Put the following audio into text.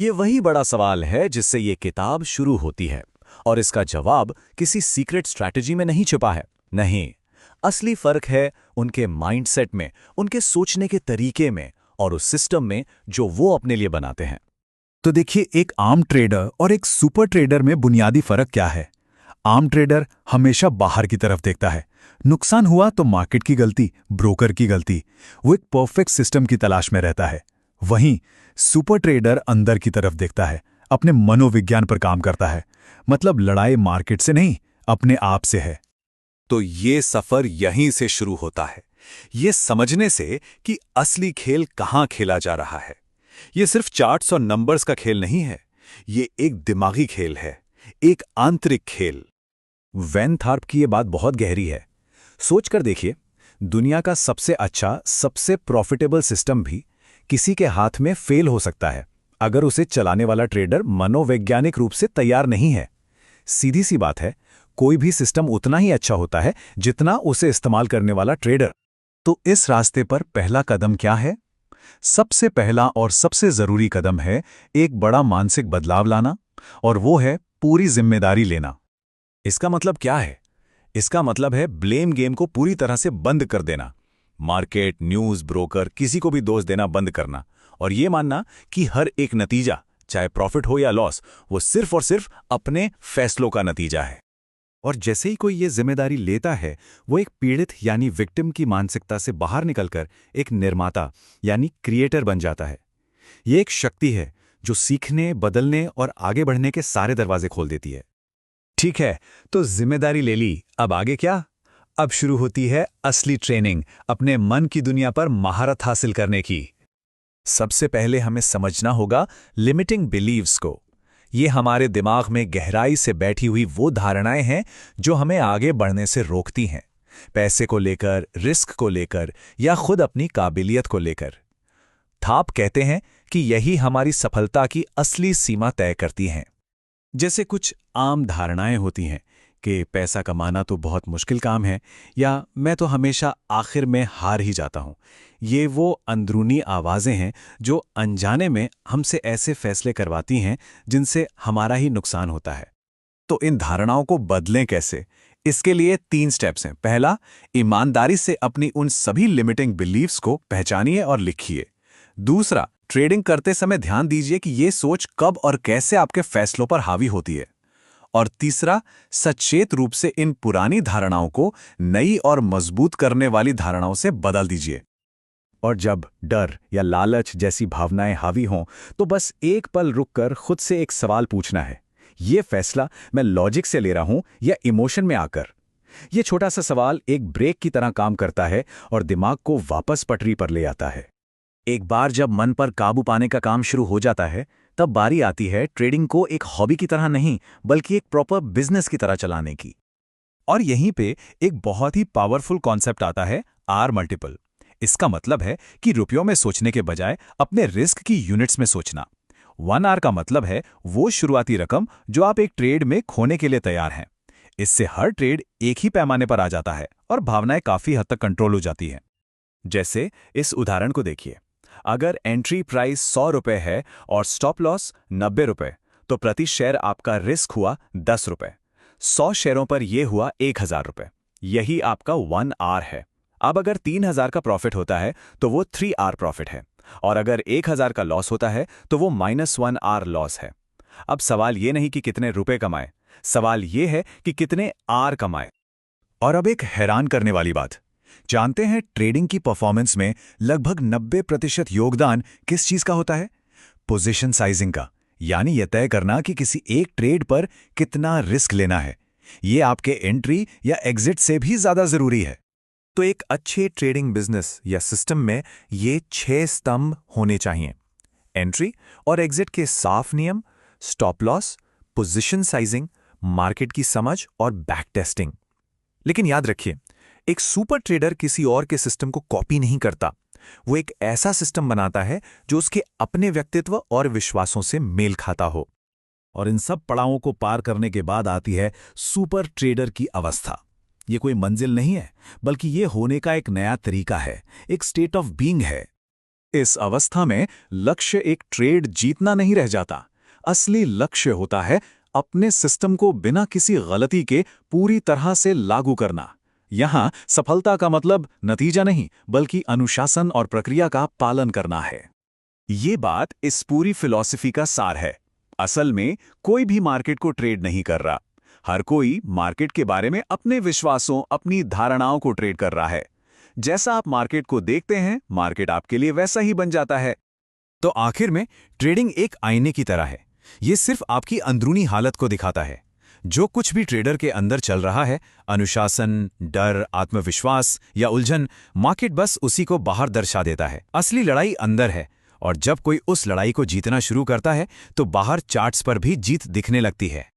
ये वही बड़ा सवाल है जिससे ये किताब शुरू होती है, और इसका जवाब किसी सीक्रेट स्ट्रैटेजी में नहीं छिपा है। नहीं, असली फर्क है उनके माइंडसेट में, उनके सोचने के तरीके में और उस सिस्टम में जो वो अपने लिए बनाते हैं। तो देखिए, एक आम ट्रेडर और एक सुपर ट्रेडर में बुनियादी फर्क क्या है। आम ट्रेडर हमेशा बाहर की तरफ देखता है। नुकसान हुआ तो मार्केट की गलती, ब्रोकर की गलती। वो एक परफेक्ट सिस्टम की तलाश में रहता है। वहीं सुपर ट्रेडर अंदर की तरफ देखता है, अपने मनोविज्ञान पर काम करता है। मतलब लड़ाई मार्केट से नहीं, अपने आप से है। तो ये सफर यहीं से शुरू होता है, ये समझने से कि असली खेल कहाँ खेला जा रहा है। ये सिर्फ चार्ट्स और नंबर्स का खेल नहीं है, ये एक दिमागी खेल है, एक आंतरिक खेल। वैन थार्प की ये बात बहुत गहरी है। सोचकर देखिए, दुनिया का सबसे अच्छा, सबसे प्रॉफिटेबल सिस्टम भी किसी के हाथ में फेल हो सकता है अगर उसे चलाने वाला ट्रेडर मनोवैज्ञानिक रूप से तैयार नहीं है। सीधी सी बात है, कोई भी सिस्टम उतना ही अच्छा होता है जितना उसे इस्तेमाल करने वाला ट्रेडर। तो इस रास्ते पर पहला कदम क्या है? सबसे पहला और सबसे जरूरी कदम है एक बड़ा मानसिक बदलाव लाना, और वो है पूरी जिम्मेदारी लेना। इसका मतलब क्या है? इसका मतलब है ब्लेम गेम को पूरी तरह से बंद कर देना। मार्केट, न्यूज़, ब्रोकर, किसी को भी दोष देना बंद करना, और ये मानना कि हर एक नतीजा, चाहे प्रॉफिट हो या लॉस, वो सिर्फ और सिर्फ अपने फैसलों का नतीजा है। और जैसे ही कोई ये जिम्मेदारी लेता है, वो एक पीड़ित यानी विक्टिम की मानसिकता से बाहर निकलकर एक निर्माता यानी क्रिएटर बन जाता है। ये एक शक्ति है जो सीखने, बदलने और आगे बढ़ने के सारे दरवाजे खोल देती है। ठीक है, तो जिम्मेदारी ले ली, अब आगे क्या? अब शुरू होती है असली ट्रेनिंग, अपने मन की दुनिया पर महारत हासिल करने की। सबसे पहले हमें समझना होगा लिमिटिंग बिलीव्स को। ये हमारे दिमाग में गहराई से बैठी हुई वो धारणाएं हैं जो हमें आगे बढ़ने से रोकती हैं, पैसे को लेकर, रिस्क को लेकर या खुद अपनी काबिलियत को लेकर। थाप कहते हैं कि यही हमारी सफलता की असली सीमा तय करती हैं। जैसे कुछ आम धारणाएं होती हैं कि पैसा कमाना तो बहुत मुश्किल काम है, या मैं तो हमेशा आखिर में हार ही जाता हूं। ये वो अंदरूनी आवाज़ें हैं जो अनजाने में हमसे ऐसे फैसले करवाती हैं जिनसे हमारा ही नुकसान होता है। तो इन धारणाओं को बदलें कैसे? इसके लिए 3 स्टेप्स हैं। पहला, ईमानदारी से अपनी उन सभी लिमिटिंग बिलीव्स को पहचानिए और लिखिए। दूसरा, ट्रेडिंग करते समय ध्यान दीजिए कि ये सोच कब और कैसे आपके फैसलों पर हावी होती है। और तीसरा, सचेत रूप से इन पुरानी धारणाओं को नई और मजबूत करने वाली धारणाओं से बदल दीजिए। और जब डर या लालच जैसी भावनाएं हावी हों, तो बस एक पल रुककर खुद से एक सवाल पूछना है, ये फैसला मैं लॉजिक से ले रहा हूं या इमोशन में आकर? ये छोटा सा सवाल एक ब्रेक की तरह काम करता है और दिमाग को वापस पटरी पर ले आता है। एक बार जब मन पर काबू पाने का काम शुरू हो जाता है, तब बारी आती है ट्रेडिंग को एक हॉबी की तरह नहीं, बल्कि एक प्रॉपर बिजनेस की तरह चलाने की। और यहीं पे एक बहुत ही पावरफुल कॉन्सेप्ट आता है, आर मल्टीपल। इसका मतलब है कि रुपयों में सोचने के बजाय अपने रिस्क की यूनिट्स में सोचना। 1 आर का मतलब है वो शुरुआती रकम जो आप एक ट्रेड में खोने के लिए तैयार हैं। इससे हर ट्रेड एक ही पैमाने पर आ जाता है और भावनाएं काफी हद तक कंट्रोल हो जाती हैं। जैसे इस उदाहरण को देखिए, अगर एंट्री प्राइस 100 रुपए है और स्टॉप लॉस 90 रुपए, तो प्रति शेयर आपका रिस्क हुआ 10 रुपए। 100 शेयरों पर यह हुआ 1000 रुपए। यही आपका 1 आर है। अब अगर 3000 का प्रॉफिट होता है तो वो 3 आर प्रॉफिट है, और अगर 1000 का लॉस होता है तो वो -1 आर लॉस है। अब सवाल ये नहीं कि कितने रुपए कमाए, सवाल ये है कि कितने आर कमाए। और अब एक हैरान करने वाली बात, जानते हैं ट्रेडिंग की परफॉर्मेंस में लगभग 90% योगदान किस चीज का होता है? पोजीशन साइजिंग का, यानी यह तय करना कि किसी एक ट्रेड पर कितना रिस्क लेना है। ये आपके एंट्री या एग्जिट से भी ज्यादा जरूरी है। तो एक अच्छे ट्रेडिंग बिजनेस या सिस्टम में ये 6 स्तंभ होने चाहिए। एंट्री और एग्जिट के साफ नियम, stop loss, position sizing, market की समझ और बैक टेस्टिंग। लेकिन याद रखिए, एक सुपर ट्रेडर किसी और के सिस्टम को कॉपी नहीं करता। वो एक ऐसा सिस्टम बनाता है जो उसके अपने व्यक्तित्व और विश्वासों से मेल खाता हो। और इन सब पड़ावों को पार करने के बाद आती है सुपर ट्रेडर की अवस्था। ये कोई मंजिल नहीं है, बल्कि ये होने का एक नया तरीका है, एक स्टेट ऑफ बीइंग है। इस अवस्था में लक्ष्य एक ट्रेड जीतना नहीं रह जाता। असली लक्ष्य होता है अपने सिस्टम को बिना किसी गलती के पूरी तरह से लागू करना। यहां सफलता का मतलब नतीजा नहीं, बल्कि अनुशासन और प्रक्रिया का पालन करना है। ये बात इस पूरी फिलॉसफी का सार है। असल में कोई भी मार्केट को ट्रेड नहीं कर रहा। हर कोई मार्केट के बारे में अपने विश्वासों, अपनी धारणाओं को ट्रेड कर रहा है। जैसा आप मार्केट को देखते हैं, मार्केट आपके लिए वैसा ही बन जाता है। तो आखिर में ट्रेडिंग एक आईने की तरह है। ये सिर्फ आपकी अंदरूनी हालत को दिखाता है। जो कुछ भी ट्रेडर के अंदर चल रहा है, अनुशासन, डर, आत्मविश्वास या उलझन, मार्केट बस उसी को बाहर दर्शा देता है। असली लड़ाई अंदर है, और जब कोई उस लड़ाई को जीतना शुरू करता है तो बाहर चार्ट्स पर भी जीत दिखने लगती है।